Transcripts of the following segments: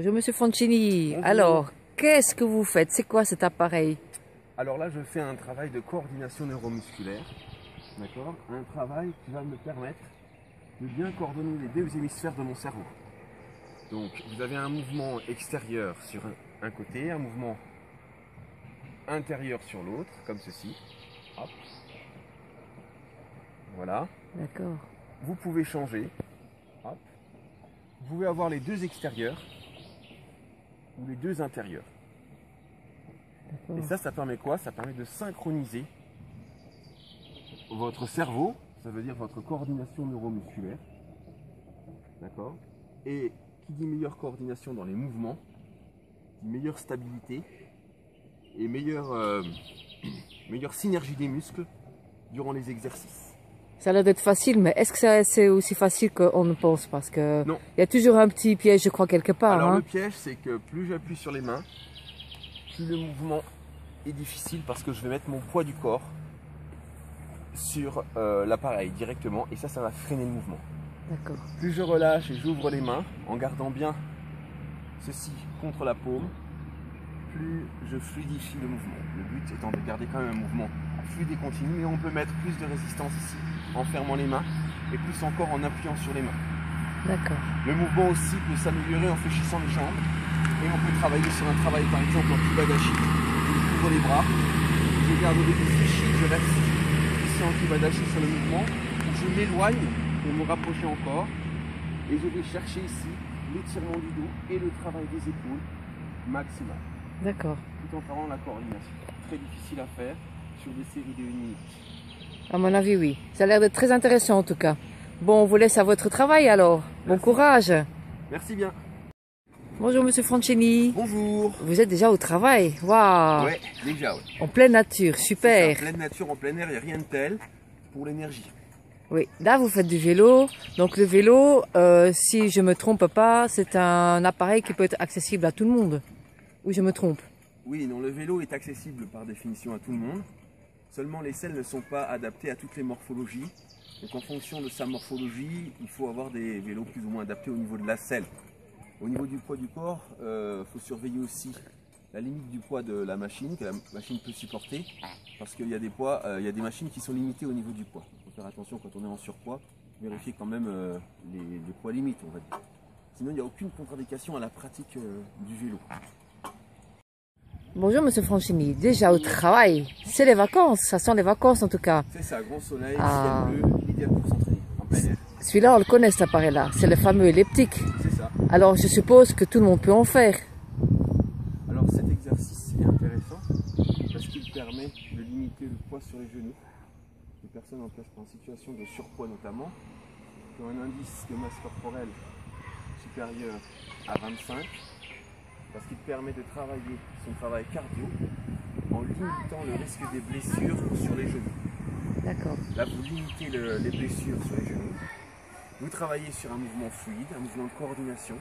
Bonjour Monsieur Foncini. Bonjour. Alors, qu'est-ce que vous faites? C'est quoi cet appareil? Alors là, je fais un travail de coordination neuromusculaire. D'accord? Un travail qui va me permettre de bien coordonner les deux hémisphères de mon cerveau. Donc, vous avez un mouvement extérieur sur un côté, un mouvement intérieur sur l'autre, comme ceci. Hop. Voilà. D'accord. Vous pouvez changer. Hop. Vous pouvez avoir les deux extérieurs ou les deux intérieurs. Et ça permet quoi? Ça permet de synchroniser votre cerveau, ça veut dire votre coordination neuromusculaire. D'accord? Et qui dit meilleure coordination dans les mouvements, dit meilleure stabilité et meilleure synergie des muscles durant les exercices. Ça a l'air d'être facile, mais est-ce que c'est aussi facile qu'on ne pense? Parce que Non. il y a toujours un petit piège, je crois, quelque part. Alors hein. le piège, c'est que plus j'appuie sur les mains, plus le mouvement est difficile parce que je vais mettre mon poids du corps sur l'appareil directement et ça va freiner le mouvement. D'accord. Plus je relâche et j'ouvre les mains en gardant bien ceci contre la paume, plus je fluidifie le mouvement. Le but étant de garder quand même un mouvement fluide et continu, mais on peut mettre plus de résistance ici en fermant les mains et plus encore en appuyant sur les mains. D'accord. Le mouvement aussi peut s'améliorer en fléchissant les jambes et on peut travailler sur un travail par exemple en kibadashi. Je ouvre les bras, je garde au début fléchi, je reste ici en kibadashi sur le mouvement, je m'éloigne pour me rapprocher encore et je vais chercher ici l'étirement du dos et le travail des épaules maximal, D'accord. tout en travaillant la coordination. Très difficile à faire sur des séries de 1 minute. À mon avis, oui. Ça a l'air d'être très intéressant en tout cas. Bon, on vous laisse à votre travail alors. Bon courage. Merci bien. Bonjour Monsieur Foncini. Bonjour. Vous êtes déjà au travail. Waouh. Ouais, déjà, ouais. En pleine nature, C'est super. ça, en pleine nature, en plein air, il n'y a rien de tel pour l'énergie. Oui, là vous faites du vélo. Donc le vélo, si je me trompe pas, c'est un appareil qui peut être accessible à tout le monde. Ou je me trompe? Oui, non, le vélo est accessible par définition à tout le monde. Seulement les selles ne sont pas adaptées à toutes les morphologies. Donc en fonction de sa morphologie, il faut avoir des vélos plus ou moins adaptés au niveau de la selle. Au niveau du poids du corps, il faut surveiller aussi la limite du poids de la machine, que la machine peut supporter. Parce qu'il y a des poids, il y a des machines qui sont limitées au niveau du poids. Il faut faire attention quand on est en surpoids, vérifier quand même les poids limites, on va dire. Sinon, il n'y a aucune contre-indication à la pratique du vélo. Bonjour Monsieur Foncini, déjà au travail. C'est les vacances, ça sent les vacances en tout cas. C'est ça, grand soleil, Ah. ciel bleu, idéal pour s'entraîner en plein air. Celui-là, on le connaît cet appareil-là, c'est le fameux elliptique. C'est ça. Alors je suppose que tout le monde peut en faire. Alors cet exercice est intéressant parce qu'il permet de limiter le poids sur les genoux. Les personnes en situation de surpoids notamment, qui ont un indice de masse corporelle supérieur à 25, parce qu'il permet de travailler son travail cardio en limitant le risque des blessures sur les genoux. D'accord. Là, vous limitez les blessures sur les genoux. Vous travaillez sur un mouvement fluide, un mouvement de coordination.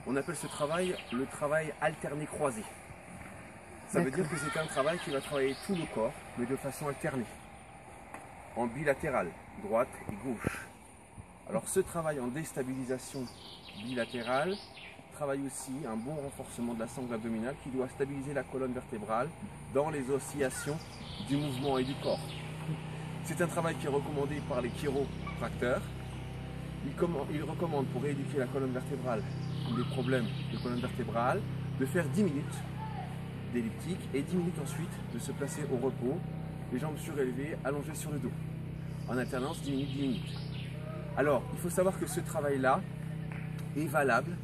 On appelle ce travail le travail alterné croisé. Ça veut dire que c'est un travail qui va travailler tout le corps, mais de façon alternée, en bilatéral, droite et gauche. Alors ce travail en déstabilisation bilatérale travaille aussi un bon renforcement de la sangle abdominale qui doit stabiliser la colonne vertébrale dans les oscillations du mouvement et du corps. C'est un travail qui est recommandé par les chiropracteurs. Ils recommandent pour rééduquer la colonne vertébrale ou les problèmes de colonne vertébrale de faire 10 minutes d'elliptique et 10 minutes ensuite de se placer au repos, les jambes surélevées, allongées sur le dos. En alternance 10 minutes, 10 minutes. Alors, il faut savoir que ce travail-là est valable,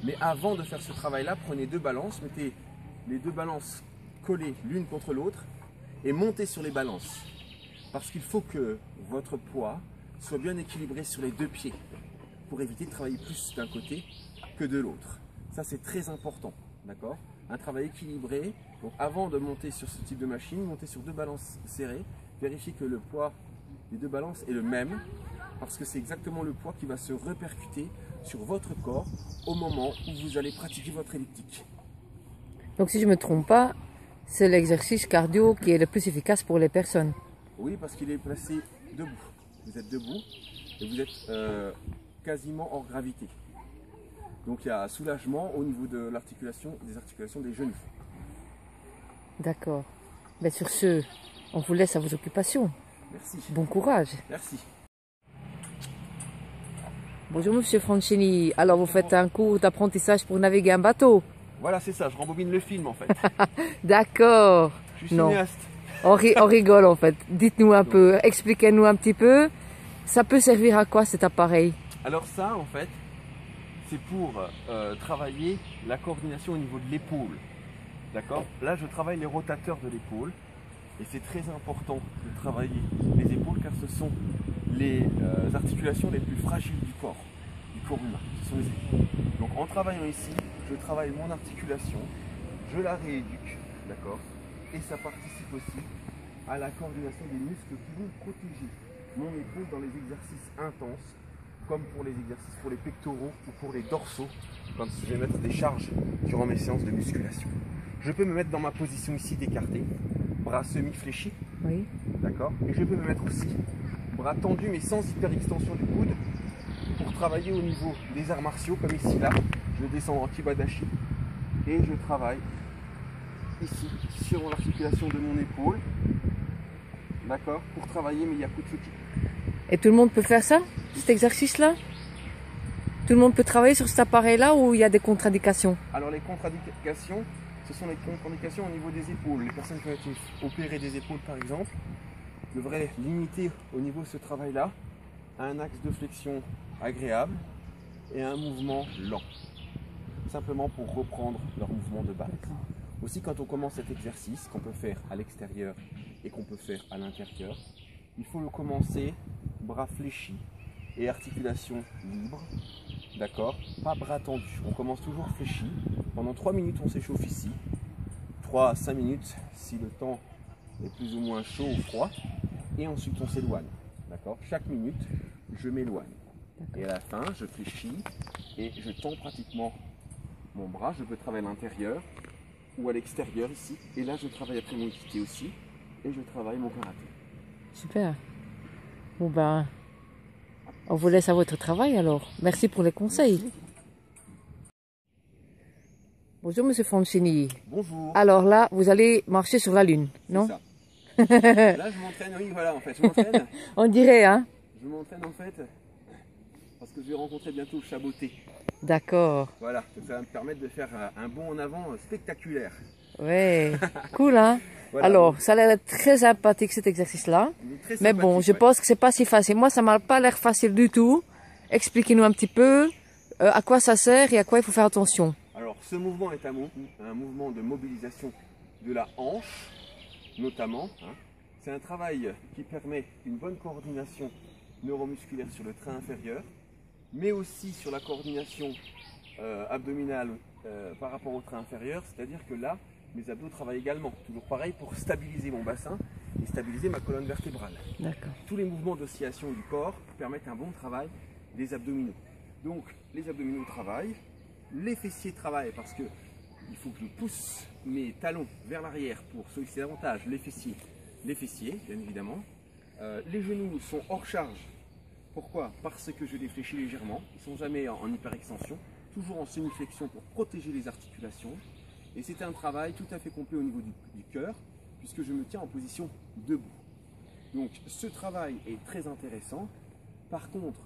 mais avant de faire ce travail-là, prenez 2 balances, mettez les 2 balances collées l'une contre l'autre et montez sur les balances. Parce qu'il faut que votre poids soit bien équilibré sur les 2 pieds pour éviter de travailler plus d'un côté que de l'autre. Ça, c'est très important, d'accord? Un travail équilibré. Donc, avant de monter sur ce type de machine, montez sur 2 balances serrées. Vérifiez que le poids des 2 balances est le même, parce que c'est exactement le poids qui va se répercuter sur votre corps au moment où vous allez pratiquer votre elliptique. Donc si je ne me trompe pas, c'est l'exercice cardio qui est le plus efficace pour les personnes. Oui, parce qu'il est placé debout. Vous êtes debout et vous êtes quasiment hors gravité. Donc il y a un soulagement au niveau de l'articulation, des articulations des genoux. D'accord. Ben, sur ce, on vous laisse à vos occupations. Merci. Bon courage. Merci. Bonjour Monsieur Franchini. Alors vous faites un cours d'apprentissage pour naviguer un bateau? Voilà, c'est ça, je rembobine le film en fait. D'accord. Je suis Non. cinéaste. On rigole en fait. Dites-nous un peu, expliquez-nous un petit peu. Ça peut servir à quoi cet appareil? Alors ça en fait, c'est pour travailler la coordination au niveau de l'épaule. D'accord? Là je travaille les rotateurs de l'épaule. Et c'est très important de travailler les épaules car ce sont les articulations les plus fragiles du corps humain. Ce sont les épaules. Donc en travaillant ici, je travaille mon articulation, je la rééduque, d'accord? Et ça participe aussi à la coordination des muscles qui vont protéger mon épaule dans les exercices intenses, comme pour les exercices pour les pectoraux ou pour les dorsaux, quand je vais mettre des charges durant mes séances de musculation. Je peux me mettre dans ma position ici d'écarté, bras semi-fléchis, Oui. d'accord? Et je peux me mettre aussi bras tendus mais sans hyperextension du coude pour travailler au niveau des arts martiaux, comme ici là. Je descends en kibadashi et je travaille ici sur l'articulation de mon épaule, d'accord? Pour travailler mes yakutsuki. Et tout le monde peut faire ça, cet exercice-là? Tout le monde peut travailler sur cet appareil-là ou il y a des contre-indications? Alors les contre-indications, ce sont les contre-indications au niveau des épaules. Les personnes qui ont été opérées des épaules par exemple devraient limiter au niveau de ce travail-là à un axe de flexion agréable et à un mouvement lent. Simplement pour reprendre leur mouvement de base. Aussi quand on commence cet exercice qu'on peut faire à l'extérieur et qu'on peut faire à l'intérieur, il faut le commencer bras fléchis et articulation libre. D'accord? Pas bras tendus. On commence toujours fléchi. Pendant 3 minutes, on s'échauffe ici. 3 à 5 minutes si le temps est plus ou moins chaud ou froid. Et ensuite, on s'éloigne. D'accord? Chaque minute, je m'éloigne. Et à la fin, je fléchis et je tends pratiquement mon bras. Je peux travailler à l'intérieur ou à l'extérieur ici. Et là, je travaille après mon kité aussi. Et je travaille mon karaté. Super. Bon ben, on vous laisse à votre travail alors. Merci pour les conseils. Merci. Bonjour Monsieur Franchini. Bonjour. Alors là, vous allez marcher sur la Lune, non? Ça. Là, je m'entraîne, oui, voilà, en fait, je m'entraîne. On dirait, hein? Je m'entraîne en fait parce que je vais rencontrer bientôt le chaboté. D'accord. Voilà, donc ça va me permettre de faire un bond en avant spectaculaire. Ouais, cool, hein? Voilà. Alors, ça a l'air très sympathique cet exercice-là. Il est très Mais bon, sympathique, je ouais. pense que c'est pas si facile. Moi, ça m'a pas l'air facile du tout. Expliquez-nous un petit peu à quoi ça sert et à quoi il faut faire attention. Alors, ce mouvement est un mouvement de mobilisation de la hanche, notamment. Hein. C'est un travail qui permet une bonne coordination neuromusculaire sur le train inférieur, mais aussi sur la coordination abdominale par rapport au train inférieur, c'est-à-dire que là, mes abdos travaillent également. Toujours pareil pour stabiliser mon bassin et stabiliser ma colonne vertébrale. D'accord. Tous les mouvements d'oscillation du corps permettent un bon travail des abdominaux. Donc, les abdominaux travaillent, les fessiers travaillent parce que il faut que je pousse mes talons vers l'arrière pour solliciter davantage les fessiers, bien évidemment. Les genoux sont hors charge. Pourquoi? Parce que je les fléchis légèrement. Ils ne sont jamais en hyperextension, toujours en semi-flexion pour protéger les articulations. Et c'est un travail tout à fait complet au niveau du cœur, puisque je me tiens en position debout. Donc ce travail est très intéressant. Par contre,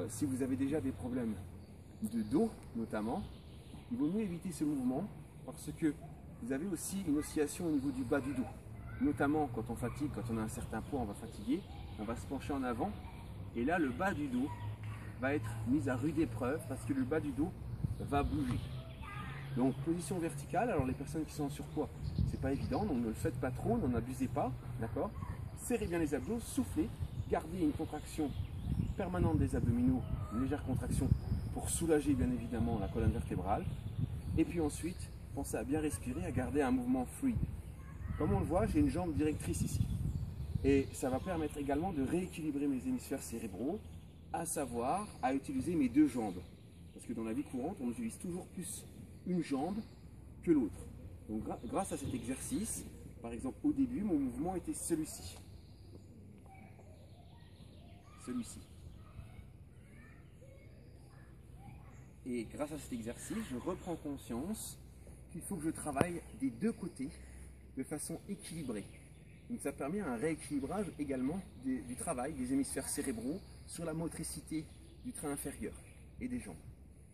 si vous avez déjà des problèmes de dos notamment, il vaut mieux éviter ce mouvement parce que vous avez aussi une oscillation au niveau du bas du dos. Notamment quand on fatigue, quand on a un certain poids, on va fatiguer, on va se pencher en avant et là le bas du dos va être mis à rude épreuve parce que le bas du dos va bouger. Donc position verticale, alors les personnes qui sont en surpoids, c'est pas évident, donc ne le faites pas trop, n'en abusez pas, d'accord? Serrez bien les abdos, soufflez, gardez une contraction permanente des abdominaux, une légère contraction pour soulager bien évidemment la colonne vertébrale. Et puis ensuite, pensez à bien respirer, à garder un mouvement fluide. Comme on le voit, j'ai une jambe directrice ici. Et ça va permettre également de rééquilibrer mes hémisphères cérébraux, à savoir à utiliser mes deux jambes. Parce que dans la vie courante, on utilise toujours plus une jambe que l'autre. Donc grâce à cet exercice, par exemple au début, mon mouvement était celui-ci. Celui-ci. Et grâce à cet exercice, je reprends conscience qu'il faut que je travaille des deux côtés de façon équilibrée. Donc ça permet un rééquilibrage également du travail des hémisphères cérébraux sur la motricité du train inférieur et des jambes,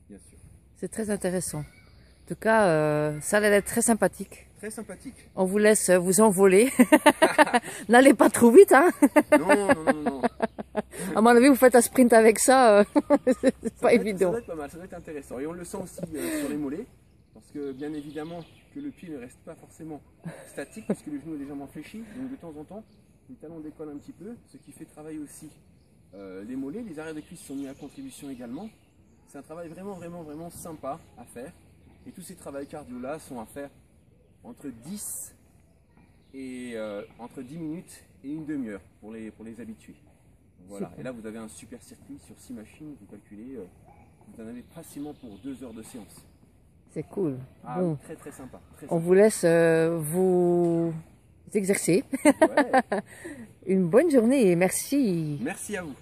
bien sûr. C'est très intéressant. En tout cas, ça a l'air d'être très sympathique. Très sympathique. On vous laisse vous envoler. N'allez pas trop vite, hein. Non. À mon avis, vous faites un sprint avec ça, c'est pas évident. Ça doit être pas mal, ça doit être intéressant. Et on le sent aussi sur les mollets, parce que bien évidemment que le pied ne reste pas forcément statique, puisque le genou est légèrement fléchi. Donc de temps en temps, le talon décolle un petit peu, ce qui fait travailler aussi les mollets. Les arrières de cuisses sont mis à contribution également. C'est un travail vraiment sympa à faire. Et tous ces travails cardio-là sont à faire entre 10 minutes et une demi-heure pour les habitués. Voilà. Super. Et là, vous avez un super circuit sur 6 machines. Vous calculez, vous en avez facilement pour 2 heures de séance. C'est cool. Ah, Bon, très sympa. Très on sympa. vous laisse vous exercer. Ouais. Une bonne journée et merci. Merci à vous.